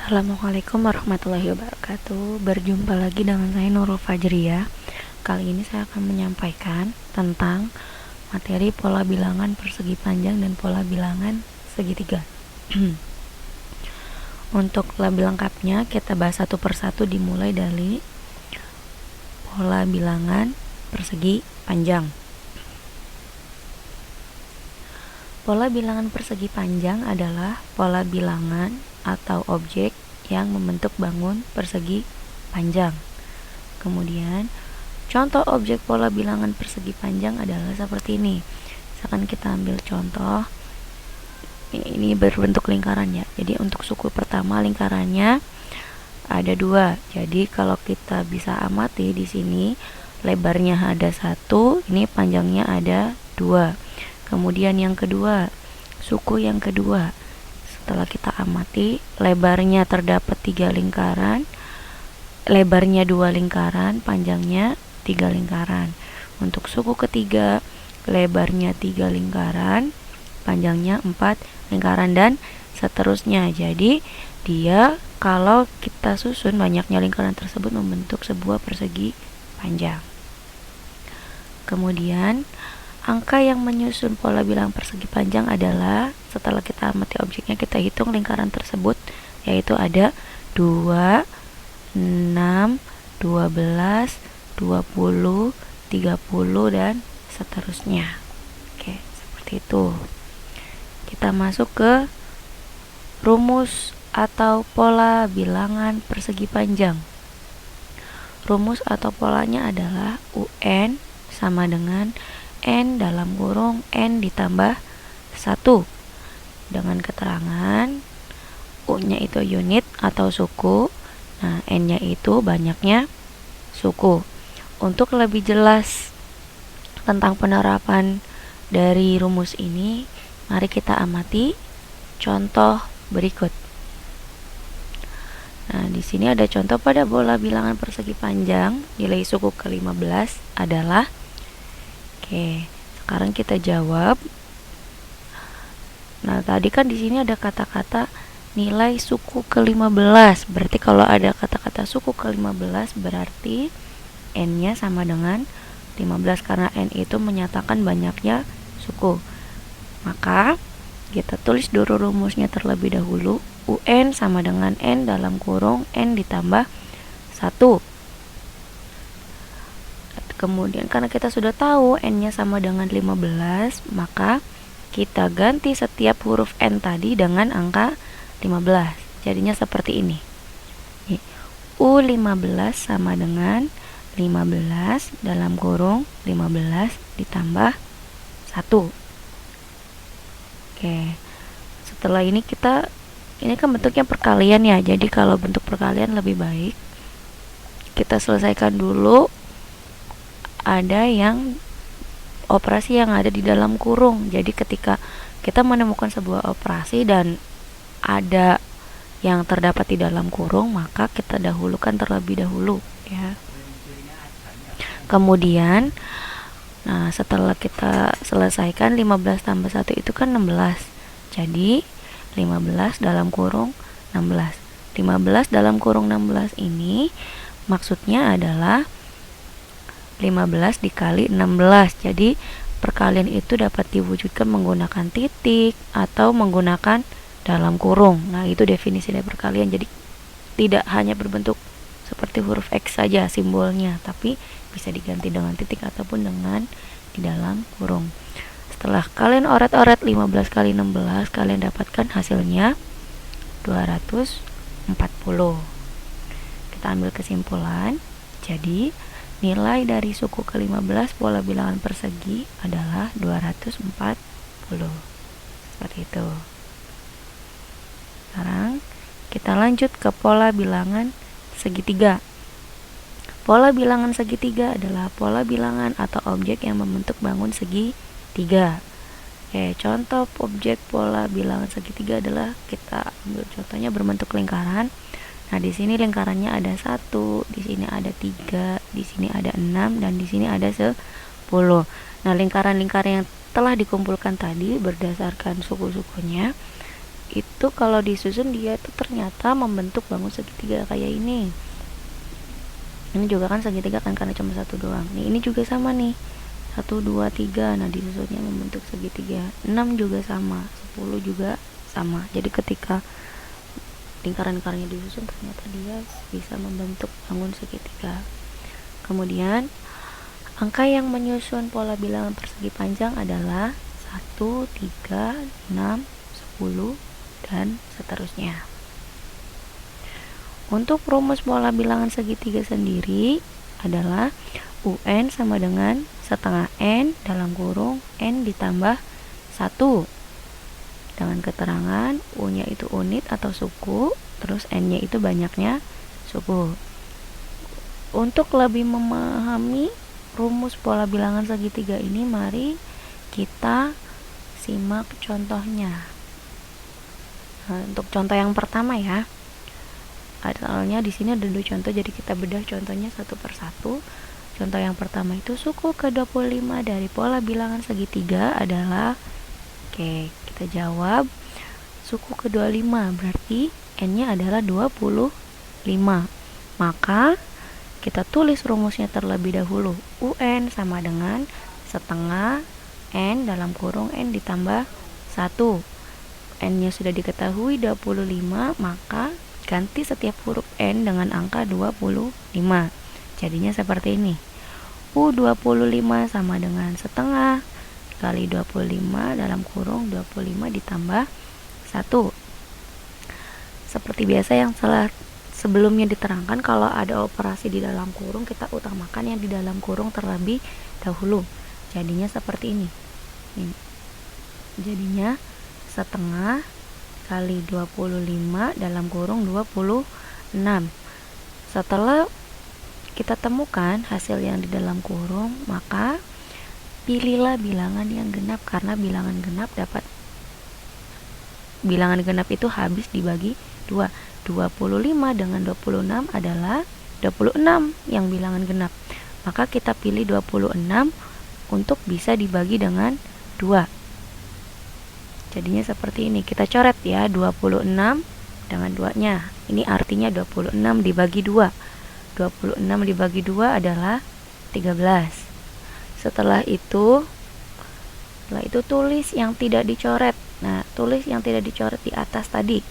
Assalamualaikum warahmatullahi wabarakatuh. Berjumpa lagi dengan saya Nurul Fajriah. Kali ini saya akan menyampaikan tentang materi pola bilangan persegi panjang dan pola bilangan segitiga. Untuk lebih lengkapnya kita bahas satu persatu, dimulai dari pola bilangan persegi panjang. Pola bilangan persegi panjang adalah pola bilangan atau objek yang membentuk bangun persegi panjang. Kemudian contoh objek pola bilangan persegi panjang adalah seperti ini. Misalkan kita ambil contoh, ini berbentuk lingkaran ya. Jadi untuk suku pertama lingkarannya ada 2. Jadi kalau kita bisa amati di sini lebarnya ada 1, ini panjangnya ada 2. Kemudian yang kedua, suku yang kedua, setelah kita amati lebarnya terdapat 3 lingkaran, lebarnya 2 lingkaran, panjangnya 3 lingkaran. Untuk suku ketiga, lebarnya 3 lingkaran, panjangnya 4 lingkaran, dan seterusnya. Jadi dia kalau kita susun banyaknya lingkaran tersebut membentuk sebuah persegi panjang. Kemudian angka yang menyusun pola bilangan persegi panjang adalah setelah kita amati objeknya, kita hitung lingkaran tersebut, yaitu ada 2, 6, 12, 20, 30, dan seterusnya. Oke, seperti itu. Kita masuk ke rumus atau pola bilangan persegi panjang. Rumus atau polanya adalah UN sama dengan N dalam kurung N ditambah 1 dengan keterangan U-nya itu unit atau suku, nah N-nya itu banyaknya suku. Untuk lebih jelas tentang penerapan dari rumus ini, mari kita amati contoh berikut. Nah, di sini ada contoh pada pola bilangan persegi panjang, nilai suku ke-15 adalah. Oke, sekarang kita jawab. Nah, tadi kan di sini ada kata-kata nilai suku ke-15. Berarti kalau ada kata-kata suku ke-15 berarti N-nya sama dengan 15 karena N itu menyatakan banyaknya suku. Maka kita tulis dulu rumusnya terlebih dahulu. UN sama dengan N dalam kurung N ditambah 1. Kemudian karena kita sudah tahu N-nya sama dengan 15, maka kita ganti setiap huruf N tadi dengan angka 15. Jadinya seperti ini. U15 sama dengan 15 dalam kurung 15 ditambah 1. Oke. Setelah ini ini kan bentuknya perkalian ya. Jadi kalau bentuk perkalian lebih baik kita selesaikan dulu. Ada yang operasi yang ada di dalam kurung. Jadi ketika kita menemukan sebuah operasi dan ada yang terdapat di dalam kurung, maka kita dahulukan terlebih dahulu ya. Kemudian setelah kita selesaikan 15 tambah 1 itu kan 16. Jadi 15 dalam kurung 16. 15 dalam kurung 16 ini maksudnya adalah 15 dikali 16. Jadi perkalian itu dapat diwujudkan menggunakan titik atau menggunakan dalam kurung. Nah, itu definisi dari perkalian. Jadi tidak hanya berbentuk seperti huruf X saja simbolnya, tapi bisa diganti dengan titik ataupun dengan di dalam kurung. Setelah kalian oret-oret 15 kali 16, kalian dapatkan hasilnya 240. Kita ambil kesimpulan. Jadi nilai dari suku ke-15 pola bilangan persegi adalah 240. Seperti itu. Sekarang kita lanjut ke pola bilangan segitiga. Pola bilangan segitiga adalah pola bilangan atau objek yang membentuk bangun segitiga. Oke, contoh objek pola bilangan segitiga adalah kita ambil contohnya berbentuk lingkaran. Nah, di sini lingkarannya ada 1, di sini ada 3, di sini ada 6, dan di sini ada 10. Nah, lingkaran-lingkaran yang telah dikumpulkan tadi berdasarkan suku-sukunya itu kalau disusun dia tuh ternyata membentuk bangun segitiga kayak ini. Ini juga kan segitiga kan karena cuma satu doang. Nih ini juga sama nih, 1, 2, 3. Nah disusunnya membentuk segitiga. 6 juga sama, 10 juga sama. Jadi ketika lingkaran-lingkarannya disusun ternyata dia bisa membentuk bangun segitiga. Kemudian angka yang menyusun pola bilangan persegi panjang adalah 1, 3, 6, 10, dan seterusnya. Untuk rumus pola bilangan segitiga sendiri adalah UN sama dengan setengah N dalam kurung N ditambah 1. Dengan keterangan U-nya itu unit atau suku, terus N-nya itu banyaknya suku. Untuk lebih memahami rumus pola bilangan segitiga ini, mari kita simak contohnya. Nah, untuk contoh yang pertama ya. Soalnya di sini ada 2 contoh, jadi kita bedah contohnya satu persatu. Contoh yang pertama itu suku ke-25 dari pola bilangan segitiga adalah, oke, kita jawab suku ke-25 berarti N-nya adalah 25. Maka kita tulis rumusnya terlebih dahulu. UN sama dengan setengah N dalam kurung N ditambah 1. N-nya sudah diketahui 25, maka ganti setiap huruf N dengan angka 25. Jadinya seperti ini. U25 sama dengan setengah kali 25 dalam kurung 25 ditambah 1. Seperti biasa yang telah sebelumnya diterangkan, kalau ada operasi di dalam kurung kita utamakan yang di dalam kurung terlebih dahulu. Jadinya seperti ini. Jadinya setengah kali 25 dalam kurung 26. Setelah kita temukan hasil yang di dalam kurung, maka pilihlah bilangan yang genap, karena bilangan genap itu habis dibagi 2. 25 dengan 26 adalah 26 yang bilangan genap. Maka kita pilih 26 untuk bisa dibagi dengan 2. Jadinya seperti ini. Kita coret ya, 26 dengan 2-nya. Ini artinya 26 dibagi 2. 26 dibagi 2 adalah 13. Setelah itu tulis yang tidak dicoret. Nah, tulis yang tidak dicoret di atas tadi.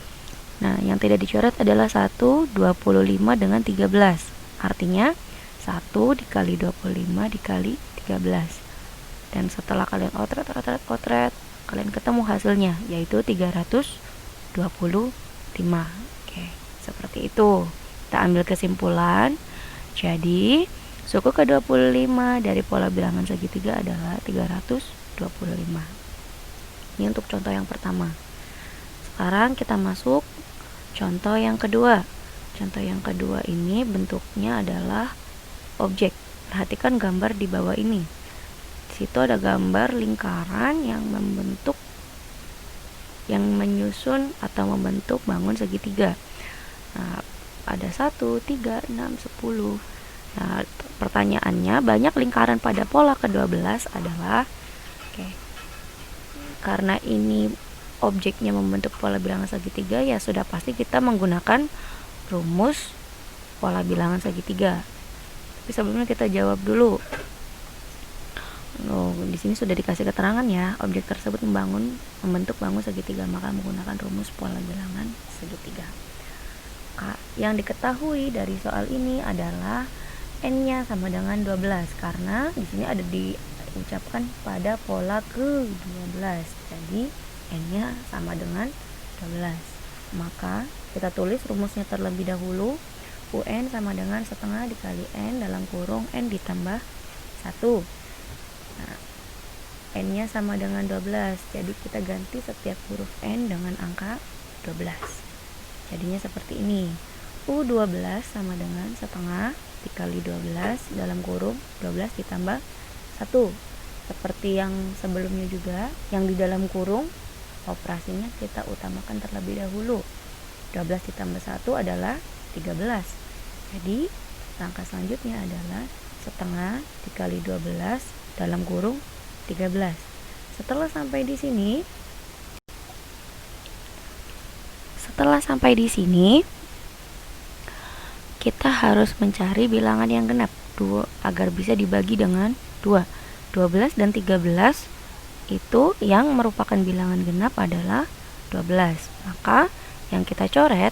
Nah, yang tidak dicoret adalah 1, 25 dengan 13. Artinya 1 dikali 25 dikali 13. Dan setelah kalian otret, kalian ketemu hasilnya, yaitu 325. Oke, seperti itu. Kita ambil kesimpulan. Jadi, suku ke-25 dari pola bilangan segitiga adalah 325. Ini untuk contoh yang pertama. Sekarang kita masuk contoh yang kedua. Contoh yang kedua ini bentuknya adalah objek. Perhatikan gambar di bawah ini. Di situ ada gambar lingkaran yang menyusun atau membentuk bangun segitiga. Nah, ada 1, 3, 6, 10. Nah, pertanyaannya, banyak lingkaran pada pola ke-12 adalah, karena ini objeknya membentuk pola bilangan segitiga, ya sudah pasti kita menggunakan rumus pola bilangan segitiga. Tapi sebelumnya kita jawab dulu. Di sini sudah dikasih keterangan ya, objek tersebut membentuk bangun segitiga, maka menggunakan rumus pola bilangan segitiga. Yang diketahui dari soal ini adalah N-nya sama dengan 12, karena di sini ada diucapkan pada pola ke-12. Jadi N-nya sama dengan 12. Maka kita tulis rumusnya terlebih dahulu. UN sama dengan setengah dikali N dalam kurung N ditambah 1. Nah, N-nya sama dengan 12, jadi kita ganti setiap huruf N dengan angka 12. Jadinya seperti ini. U12 sama dengan setengah dikali 12 dalam kurung 12 ditambah 1. Seperti yang sebelumnya juga, yang di dalam kurung operasinya kita utamakan terlebih dahulu. 12 ditambah 1 adalah 13. Jadi langkah selanjutnya adalah setengah dikali 12 dalam kurung 13. Setelah sampai di sini, Setelah sampai di sini, kita harus mencari bilangan yang genap agar bisa dibagi dengan 2. 12 dan 13 itu yang merupakan bilangan genap adalah 12. Maka yang kita coret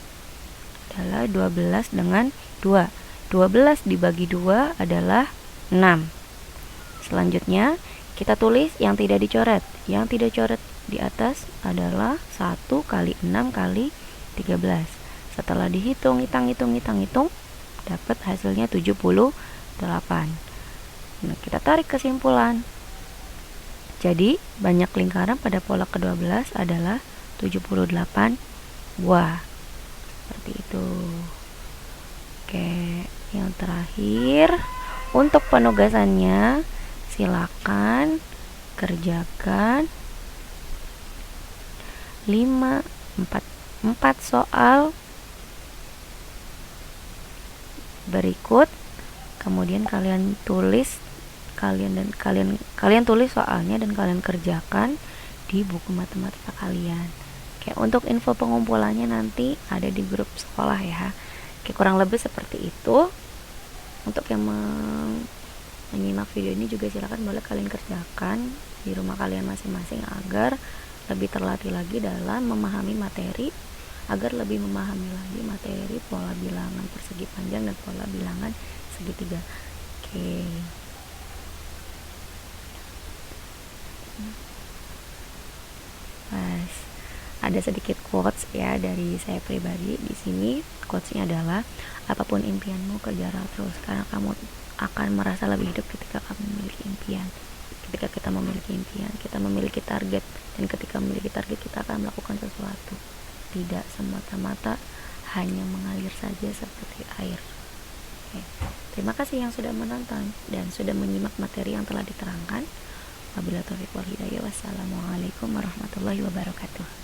adalah 12 dengan 2. 12 dibagi 2 adalah 6. Selanjutnya kita tulis yang tidak dicoret. Yang tidak coret di atas adalah 1 kali 6 kali 13. Setelah dihitung, hitung, dapat hasilnya 78. Nah, kita tarik kesimpulan. Jadi, banyak lingkaran pada pola ke-12 adalah 78 buah. Seperti itu. Oke, yang terakhir, untuk penugasannya silakan kerjakan 4 soal berikut, kemudian kalian tulis soalnya dan kalian kerjakan di buku matematika kalian. Oke, untuk info pengumpulannya nanti ada di grup sekolah ya. Oke, kurang lebih seperti itu. Untuk yang menyimak video ini juga silakan boleh kalian kerjakan di rumah kalian masing-masing agar lebih terlatih lagi dalam memahami materi, agar lebih memahami lagi materi pola bilangan persegi panjang dan pola bilangan segitiga. Oke. Ada sedikit quotes ya dari saya pribadi. Di sini quotesnya adalah, apapun impianmu, kerjalah terus karena kamu akan merasa lebih hidup ketika kamu memiliki impian. Ketika kita memiliki impian, kita memiliki target, dan ketika memiliki target kita akan melakukan sesuatu, tidak semata-mata hanya mengalir saja seperti air. Oke. Terima kasih yang sudah menonton dan sudah menyimak materi yang telah diterangkan. Wabillahi taufiq wal hidayah. Wassalamualaikum warahmatullahi wabarakatuh.